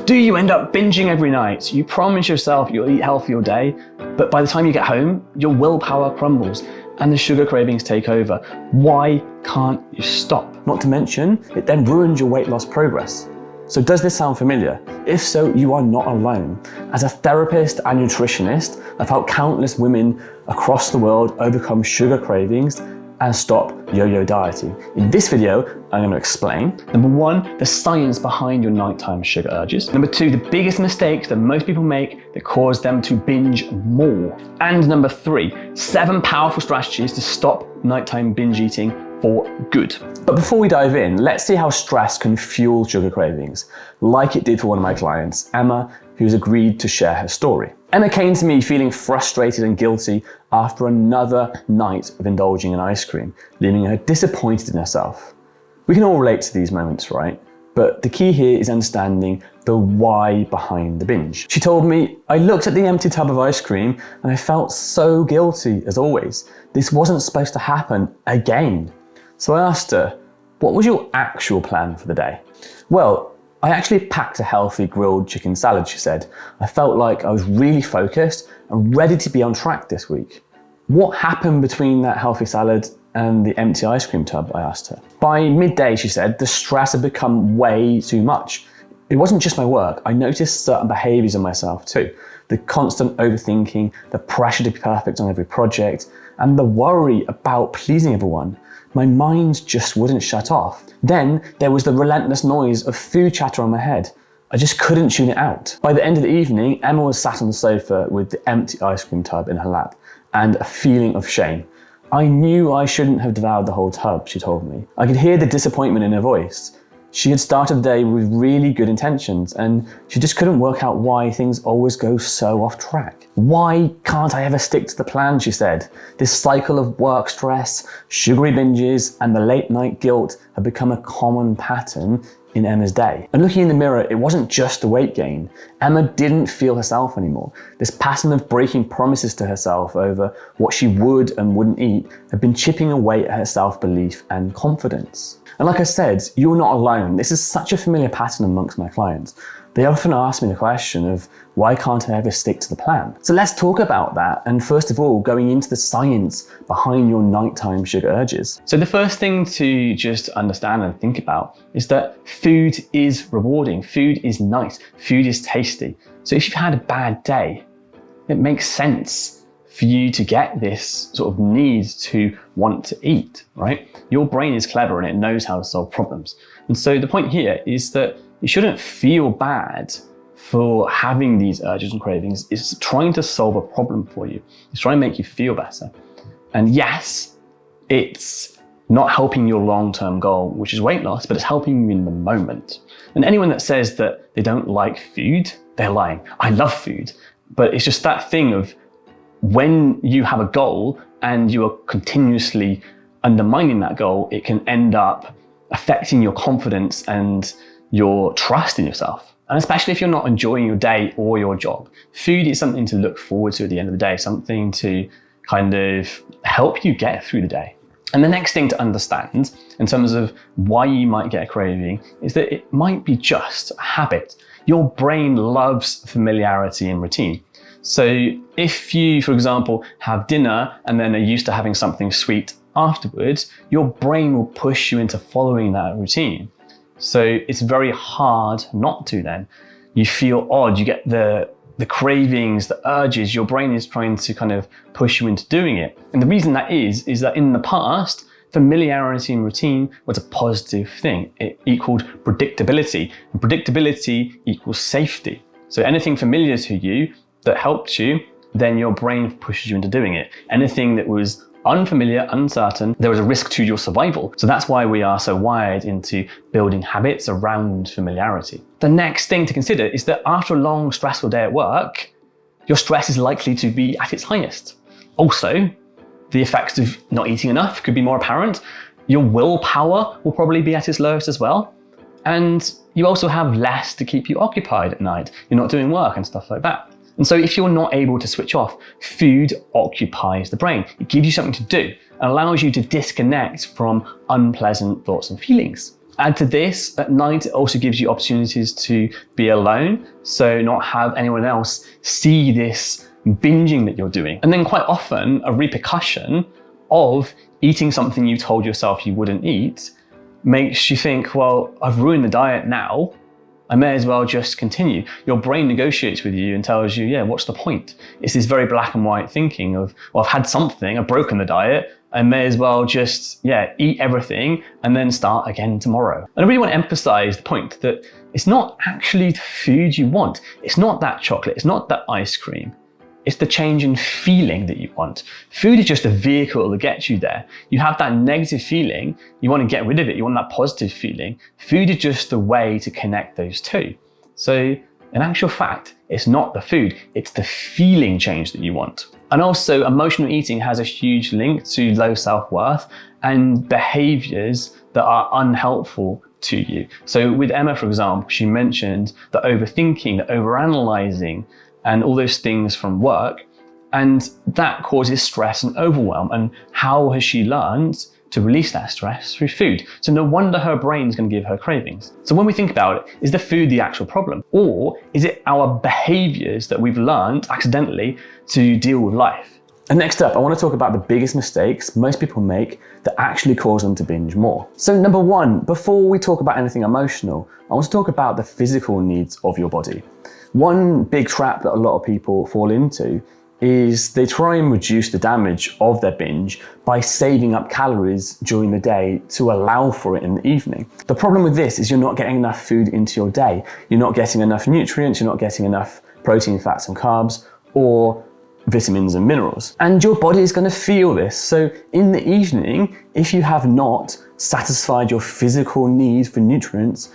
Do you end up binging every night? You promise yourself you'll eat healthy all day, but by the time you get home, your willpower crumbles and the sugar cravings take over. Why can't you stop? Not to mention, it then ruins your weight loss progress. So does this sound familiar? If so, you are not alone. As a therapist and nutritionist, I've helped countless women across the world overcome sugar cravings and stop yo-yo dieting. In this video, I'm going to explain, number one, the science behind your nighttime sugar urges. Number two, the biggest mistakes that most people make that cause them to binge more. And number three, 7 powerful strategies to stop nighttime binge eating for good. But before we dive in, let's see how stress can fuel sugar cravings, like it did for one of my clients, Emma, who's agreed to share her story. Emma came to me feeling frustrated and guilty after another night of indulging in ice cream, leaving her disappointed in herself. We can all relate to these moments, right? But the key here is understanding the why behind the binge. She told me, I looked at the empty tub of ice cream and I felt so guilty as always. This wasn't supposed to happen again. So I asked her, what was your actual plan for the day? Well, I actually packed a healthy grilled chicken salad, she said. I felt like I was really focused and ready to be on track this week. What happened between that healthy salad and the empty ice cream tub, I asked her. By midday, she said, the stress had become way too much. It wasn't just my work. I noticed certain behaviors in myself too. The constant overthinking, the pressure to be perfect on every project, and the worry about pleasing everyone. My mind just wouldn't shut off. Then there was the relentless noise of food chatter on my head. I just couldn't tune it out. By the end of the evening, Emma was sat on the sofa with the empty ice cream tub in her lap and a feeling of shame. I knew I shouldn't have devoured the whole tub, she told me. I could hear the disappointment in her voice. She had started the day with really good intentions and she just couldn't work out why things always go so off track. Why can't I ever stick to the plan, she said. This cycle of work stress, sugary binges, and the late night guilt had become a common pattern in Emma's day. And looking in the mirror, it wasn't just the weight gain. Emma didn't feel herself anymore. This pattern of breaking promises to herself over what she would and wouldn't eat had been chipping away at her self-belief and confidence. And like I said, you're not alone. This is such a familiar pattern amongst my clients. They often ask me the question of, why can't I ever stick to the plan? So let's talk about that. And first of all, going into the science behind your nighttime sugar urges. So the first thing to just understand and think about is that food is rewarding. Food is nice. Food is tasty. So if you've had a bad day, it makes sense for you to get this sort of need to want to eat, right? Your brain is clever and it knows how to solve problems. And so the point here is that you shouldn't feel bad for having these urges and cravings. It's trying to solve a problem for you. It's trying to make you feel better. And yes, it's not helping your long-term goal, which is weight loss, but it's helping you in the moment. And anyone that says that they don't like food, they're lying. I love food, but it's just that thing of when you have a goal and you are continuously undermining that goal, it can end up affecting your confidence and your trust in yourself. And especially if you're not enjoying your day or your job. Food is something to look forward to at the end of the day, something to kind of help you get through the day. And the next thing to understand in terms of why you might get a craving is that it might be just a habit. Your brain loves familiarity and routine. So if you, for example, have dinner and then are used to having something sweet afterwards, your brain will push you into following that routine. So it's very hard not to then. You feel odd, you get the cravings, the urges, your brain is trying to kind of push you into doing it. And the reason that is that in the past, familiarity and routine was a positive thing. It equaled predictability, and predictability equals safety. So anything familiar to you that helped you, then your brain pushes you into doing it. Anything that was unfamiliar, uncertain, there was a risk to your survival. So that's why we are so wired into building habits around familiarity. The next thing to consider is that after a long, stressful day at work, your stress is likely to be at its highest. Also, the effects of not eating enough could be more apparent. Your willpower will probably be at its lowest as well. And you also have less to keep you occupied at night. You're not doing work and stuff like that. And so if you're not able to switch off, food occupies the brain. It gives you something to do and allows you to disconnect from unpleasant thoughts and feelings. Add to this, at night, it also gives you opportunities to be alone, so not have anyone else see this binging that you're doing. And then quite often, a repercussion of eating something you told yourself you wouldn't eat makes you think, well, I've ruined the diet now, I may as well just continue. Your brain negotiates with you and tells you, yeah, what's the point? It's this very black and white thinking of, well, I've had something, I've broken the diet, I may as well just, eat everything and then start again tomorrow. And I really want to emphasize the point that it's not actually the food you want. It's not that chocolate, it's not that ice cream. It's the change in feeling that you want. Food is just a vehicle that gets you there. You have that negative feeling, you want to get rid of it, you want that positive feeling. Food is just the way to connect those two. So in actual fact, it's not the food, it's the feeling change that you want. And also, emotional eating has a huge link to low self-worth and behaviors that are unhelpful to you. So with Emma, for example, she mentioned the overthinking, the overanalyzing, and all those things from work, and that causes stress and overwhelm. And how has she learned to release that stress? Through food. So no wonder her brain's going to give her cravings. So when we think about it, is the food the actual problem? Or is it our behaviors that we've learned accidentally to deal with life? And next up, I want to talk about the biggest mistakes most people make that actually cause them to binge more. So number one, before we talk about anything emotional, I want to talk about the physical needs of your body. One big trap that a lot of people fall into is they try and reduce the damage of their binge by saving up calories during the day to allow for it in the evening. The problem with this is you're not getting enough food into your day. You're not getting enough nutrients, you're not getting enough protein, fats and carbs, or vitamins and minerals. And your body is going to feel this. So in the evening, if you have not satisfied your physical need for nutrients,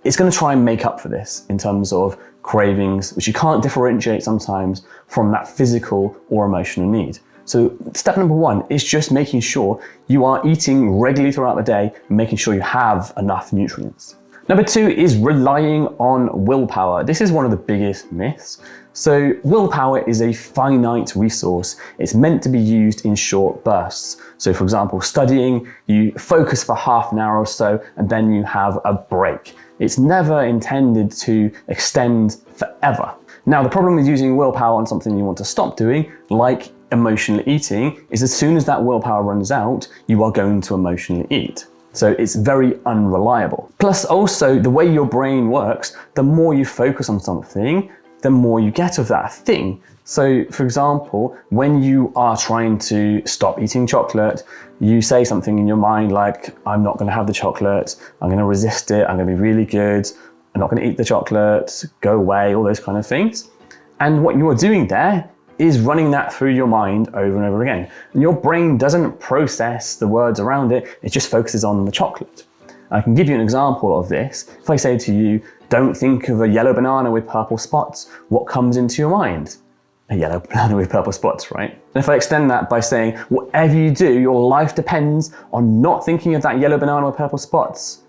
it's going to try and make up for this in terms of cravings, which you can't differentiate sometimes from that physical or emotional need. So step number one is just making sure you are eating regularly throughout the day, making sure you have enough nutrients. Number two is relying on willpower. This is one of the biggest myths. So willpower is a finite resource. It's meant to be used in short bursts. So for example, studying, you focus for half an hour or so, and then you have a break. It's never intended to extend forever. Now, the problem with using willpower on something you want to stop doing, like emotional eating, is as soon as that willpower runs out, you are going to emotionally eat. So it's very unreliable. Plus also, the way your brain works, the more you focus on something, the more you get of that thing. So for example, when you are trying to stop eating chocolate, you say something in your mind like, I'm not going to have the chocolate, I'm going to resist it, I'm going to be really good, I'm not going to eat the chocolate, go away, all those kind of things. And what you're doing there is running that through your mind over and over again. And your brain doesn't process the words around it, it just focuses on the chocolate. I can give you an example of this. If I say to you, don't think of a yellow banana with purple spots, what comes into your mind? A yellow banana with purple spots, right? And if I extend that by saying, whatever you do, your life depends on not thinking of that yellow banana with purple spots,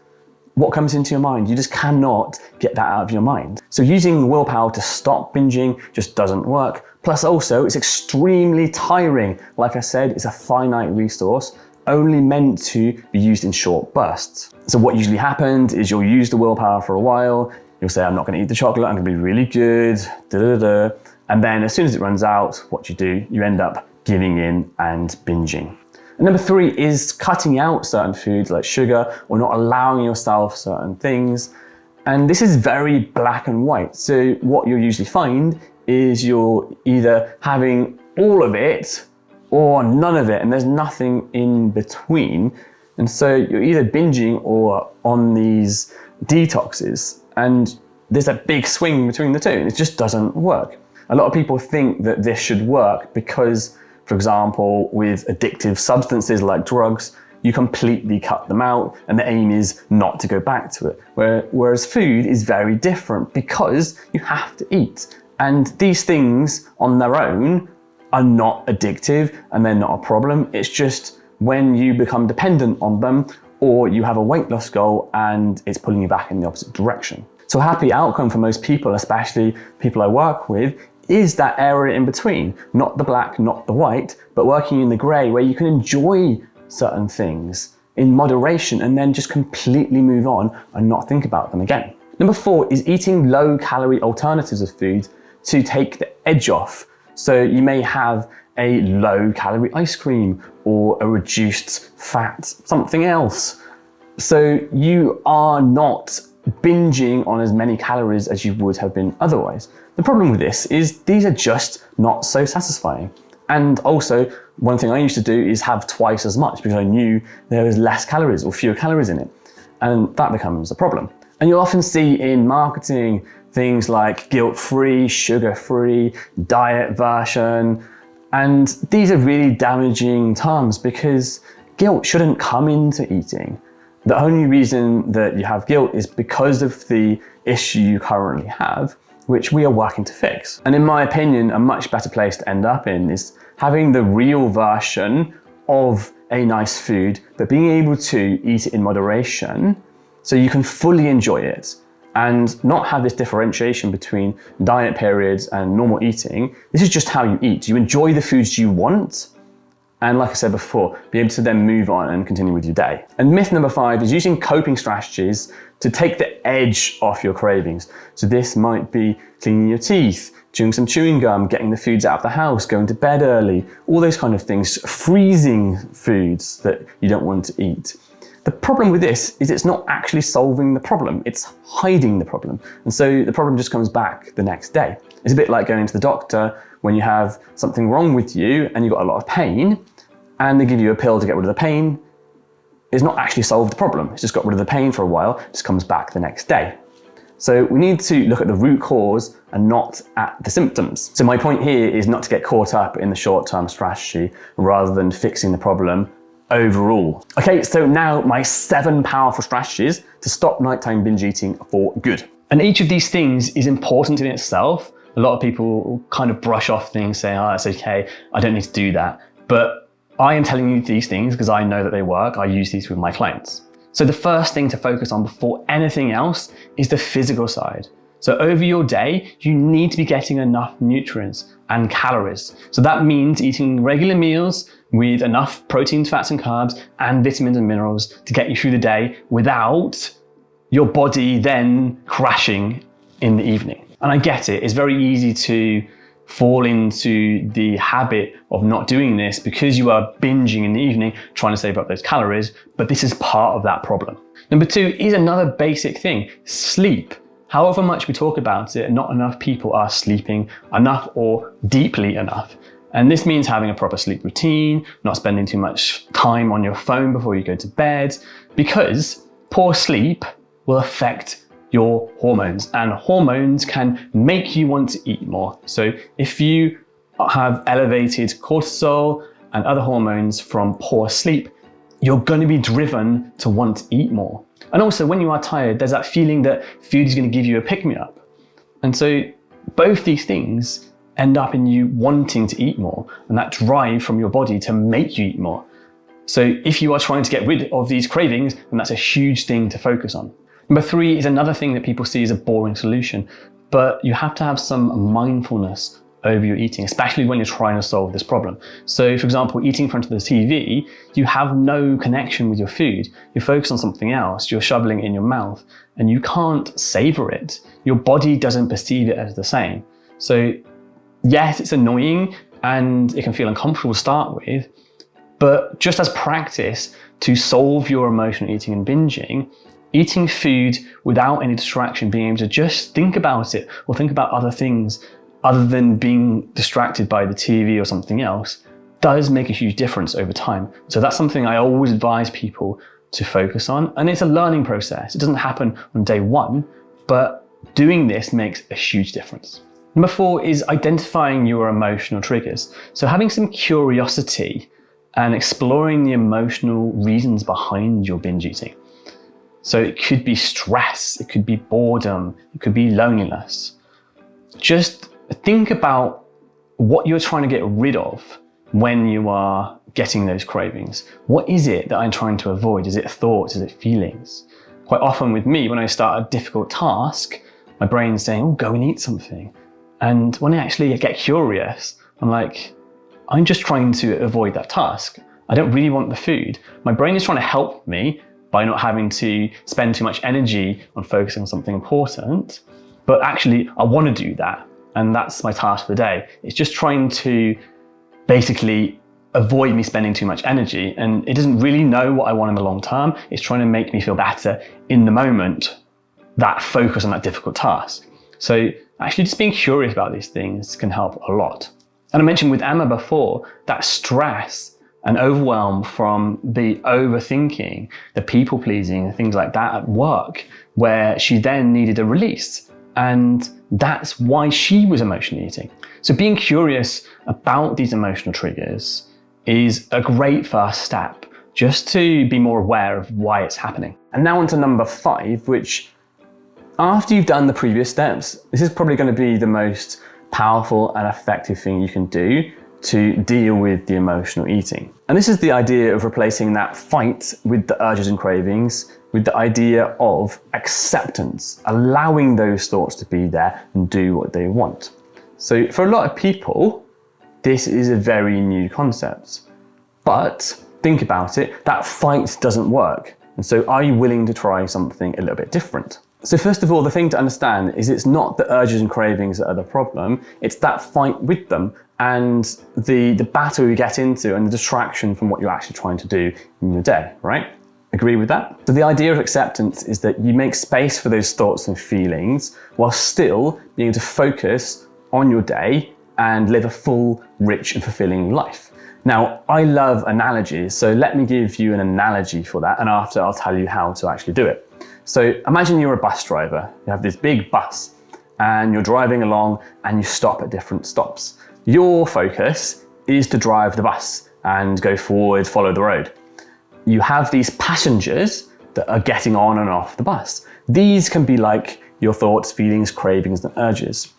what comes into your mind? You just cannot get that out of your mind. So using willpower to stop binging just doesn't work. Plus also, it's extremely tiring. Like I said, it's a finite resource, only meant to be used in short bursts. So what usually happens is you'll use the willpower for a while, you'll say, I'm not gonna eat the chocolate, I'm gonna be really good, and then as soon as it runs out, what do? You end up giving in and binging. And number three is cutting out certain foods like sugar or not allowing yourself certain things. And this is very black and white. So what you'll usually find is you're either having all of it or none of it, and there's nothing in between. And so you're either binging or on these detoxes, and there's a big swing between the two, and it just doesn't work. A lot of people think that this should work because, for example, with addictive substances like drugs, you completely cut them out and the aim is not to go back to it. Whereas food is very different because you have to eat. And these things on their own are not addictive and they're not a problem. It's just when you become dependent on them or you have a weight loss goal and it's pulling you back in the opposite direction. So a happy outcome for most people, especially people I work with, is that area in between, not the black, not the white, but working in the gray where you can enjoy certain things in moderation and then just completely move on and not think about them again. Number 4 is eating low-calorie alternatives of food to take the edge off. So you may have a low-calorie ice cream or a reduced fat something else. So you are not binging on as many calories as you would have been otherwise. The problem with this is these are just not so satisfying. And also, one thing I used to do is have twice as much because I knew there was less calories or fewer calories in it. And that becomes a problem. And you'll often see in marketing things like guilt-free, sugar-free, diet version. And these are really damaging terms because guilt shouldn't come into eating. The only reason that you have guilt is because of the issue you currently have, which we are working to fix. And in my opinion, a much better place to end up in is having the real version of a nice food, but being able to eat it in moderation so you can fully enjoy it and not have this differentiation between diet periods and normal eating. This is just how you eat. You enjoy the foods you want, and like I said before, be able to then move on and continue with your day. And myth number 5 is using coping strategies to take the edge off your cravings. So this might be cleaning your teeth, chewing some chewing gum, getting the foods out of the house, going to bed early, all those kind of things, freezing foods that you don't want to eat. The problem with this is it's not actually solving the problem, it's hiding the problem. And so the problem just comes back the next day. It's a bit like going to the doctor when you have something wrong with you and you've got a lot of pain and they give you a pill to get rid of the pain. It's not actually solved the problem. It's just got rid of the pain for a while, it just comes back the next day. So we need to look at the root cause and not at the symptoms. So my point here is not to get caught up in the short-term strategy rather than fixing the problem overall. Okay, so now my 7 powerful strategies to stop nighttime binge eating for good. And each of these things is important in itself. A lot of people kind of brush off things saying, oh, it's okay, I don't need to do that. But I am telling you these things because I know that they work. I use these with my clients. So the first thing to focus on before anything else is the physical side. So over your day, you need to be getting enough nutrients and calories. So that means eating regular meals with enough proteins, fats and carbs and vitamins and minerals to get you through the day without your body then crashing in the evening. And I get it, it's very easy to fall into the habit of not doing this because you are binging in the evening, trying to save up those calories, but this is part of that problem. Number 2 is another basic thing, sleep. However much we talk about it, not enough people are sleeping enough or deeply enough. And this means having a proper sleep routine, not spending too much time on your phone before you go to bed, because poor sleep will affect your hormones, and hormones can make you want to eat more. So if you have elevated cortisol and other hormones from poor sleep, you're going to be driven to want to eat more. And also when you are tired, there's that feeling that food is going to give you a pick-me-up. And so both these things end up in you wanting to eat more, and that drive from your body to make you eat more. So if you are trying to get rid of these cravings, then that's a huge thing to focus on. Number 3 is another thing that people see as a boring solution, but you have to have some mindfulness over your eating, especially when you're trying to solve this problem. So for example, eating in front of the TV, you have no connection with your food. You focus on something else, you're shoveling it in your mouth, and you can't savor it. Your body doesn't perceive it as the same. So yes, it's annoying and it can feel uncomfortable to start with, but just as practice to solve your emotional eating and binging, eating food without any distraction, being able to just think about it or think about other things other than being distracted by the TV or something else, does make a huge difference over time. So that's something I always advise people to focus on. And it's a learning process. It doesn't happen on day 1, but doing this makes a huge difference. Number 4 is identifying your emotional triggers. So having some curiosity and exploring the emotional reasons behind your binge eating. So it could be stress, it could be boredom, it could be loneliness. Just think about what you're trying to get rid of when you are getting those cravings. What is it that I'm trying to avoid? Is it thoughts? Is it feelings? Quite often with me, when I start a difficult task, my brain's saying, oh, go and eat something. And when I actually get curious, I'm like, I'm just trying to avoid that task. I don't really want the food. My brain is trying to help me by not having to spend too much energy on focusing on something important, but actually I want to do that. And that's my task for the day. It's just trying to basically avoid me spending too much energy. And it doesn't really know what I want in the long term. It's trying to make me feel better in the moment, that focus on that difficult task. So actually just being curious about these things can help a lot. And I mentioned with Emma before, that stress and overwhelm from the overthinking, the people pleasing, things like that at work, where she then needed a release. And that's why she was emotionally eating. So being curious about these emotional triggers is a great first step, just to be more aware of why it's happening. And now on to number 5, which after you've done the previous steps, this is probably going to be the most powerful and effective thing you can do to deal with the emotional eating. And this is the idea of replacing that fight with the urges and cravings with the idea of acceptance, allowing those thoughts to be there and do what they want. So for a lot of people, this is a very new concept. But think about it, that fight doesn't work. And so are you willing to try something a little bit different? So first of all, the thing to understand is it's not the urges and cravings that are the problem, it's that fight with them and the battle you get into and the distraction from what you're actually trying to do in your day, right? Agree with that? So the idea of acceptance is that you make space for those thoughts and feelings while still being able to focus on your day and live a full, rich and fulfilling life. Now, I love analogies, so let me give you an analogy for that, and after I'll tell you how to actually do it. So imagine you're a bus driver. You have this big bus and you're driving along and you stop at different stops. Your focus is to drive the bus and go forward, follow the road. You have these passengers that are getting on and off the bus. These can be like your thoughts, feelings, cravings, and urges.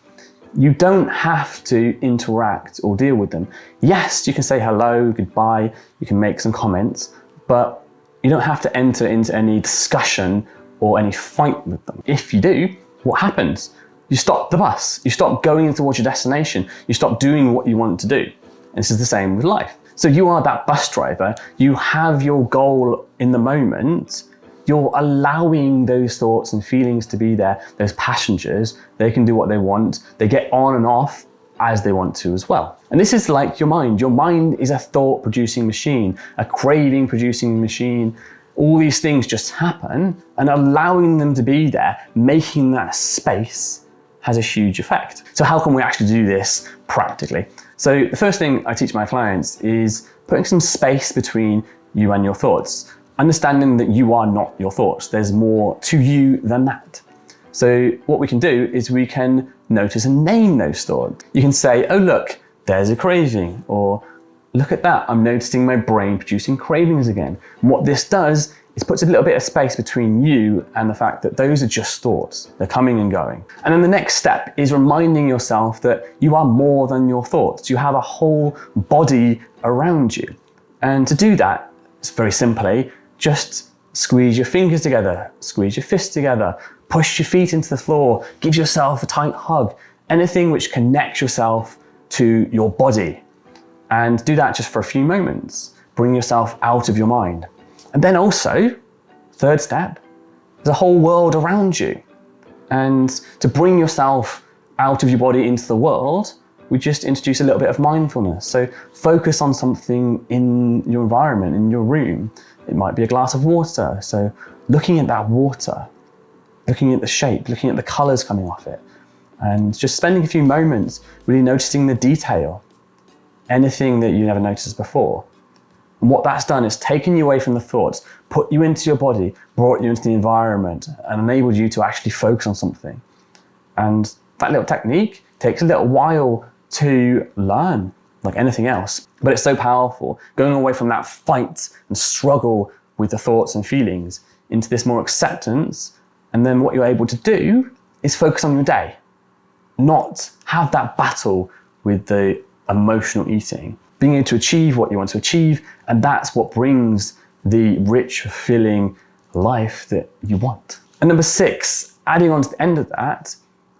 You don't have to interact or deal with them. Yes, you can say hello, goodbye, you can make some comments, but you don't have to enter into any discussion or any fight with them. If you do, what happens? You stop the bus, you stop going towards your destination, you stop doing what you want to do. And this is the same with life. So you are that bus driver, you have your goal in the moment, you're allowing those thoughts and feelings to be there, those passengers, they can do what they want, they get on and off as they want to as well. And this is like your mind. Your mind is a thought producing machine, a craving producing machine. All these things just happen, and allowing them to be there, making that space has a huge effect. So how can we actually do this practically? So the first thing I teach my clients is putting some space between you and your thoughts, understanding that you are not your thoughts. There's more to you than that. So what we can do is we can notice and name those thoughts. You can say, oh look, there's a craving, or look at that, I'm noticing my brain producing cravings again. And what this does is puts a little bit of space between you and the fact that those are just thoughts. They're coming and going. And then the next step is reminding yourself that you are more than your thoughts. You have a whole body around you. And to do that, it's very simply, just squeeze your fingers together, squeeze your fists together, push your feet into the floor, give yourself a tight hug, anything which connects yourself to your body. And do that just for a few moments. Bring yourself out of your mind. And then also, third step, there's a whole world around you. And to bring yourself out of your body into the world, we just introduce a little bit of mindfulness. So focus on something in your environment, in your room. It might be a glass of water. So looking at that water, looking at the shape, looking at the colors coming off it, and just spending a few moments really noticing the detail, anything that you never noticed before. And what that's done is taken you away from the thoughts, put you into your body, brought you into the environment, and enabled you to actually focus on something. And that little technique takes a little while to learn, like anything else, but it's so powerful. Going away from that fight and struggle with the thoughts and feelings into this more acceptance, and then what you're able to do is focus on your day, not have that battle with the emotional eating, being able to achieve what you want to achieve, and that's what brings the rich, fulfilling life that you want. And number 6, adding on to the end of that,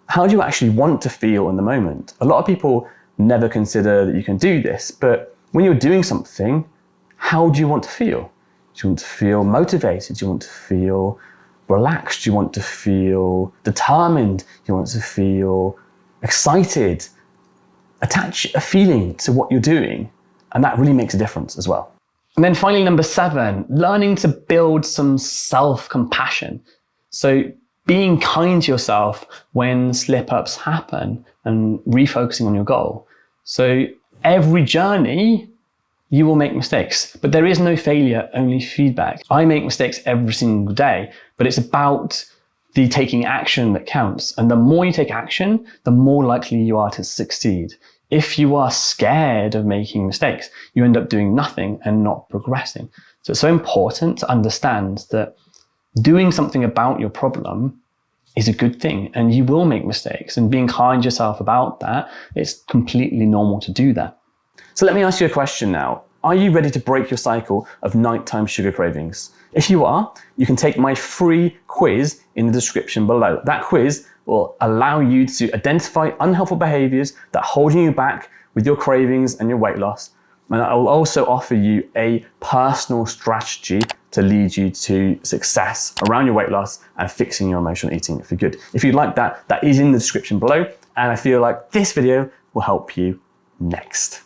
how do you actually want to feel in the moment? A lot of people never consider that you can do this, but when you're doing something, How do you want to feel? Do you want to feel motivated? Do you want to feel relaxed? Do you want to feel determined? Do you want to feel excited? Attach a feeling to what you're doing, and that really makes a difference as well. And then finally, number 7, learning to build some self-compassion. So being kind to yourself when slip-ups happen and refocusing on your goal. So every journey, you will make mistakes, but there is no failure, only feedback. I make mistakes every single day, but it's about the taking action that counts. And the more you take action, the more likely you are to succeed. If you are scared of making mistakes, you end up doing nothing and not progressing. So it's so important to understand that doing something about your problem is a good thing, and you will make mistakes, and being kind to yourself about that, it's completely normal to do that. So let me ask you a question now. Are you ready to break your cycle of nighttime sugar cravings? If you are, you can take my free quiz in the description below. That quiz will allow you to identify unhelpful behaviors that are holding you back with your cravings and your weight loss. And I will also offer you a personal strategy to lead you to success around your weight loss and fixing your emotional eating for good. If you'd like that, that is in the description below. And I feel like this video will help you next.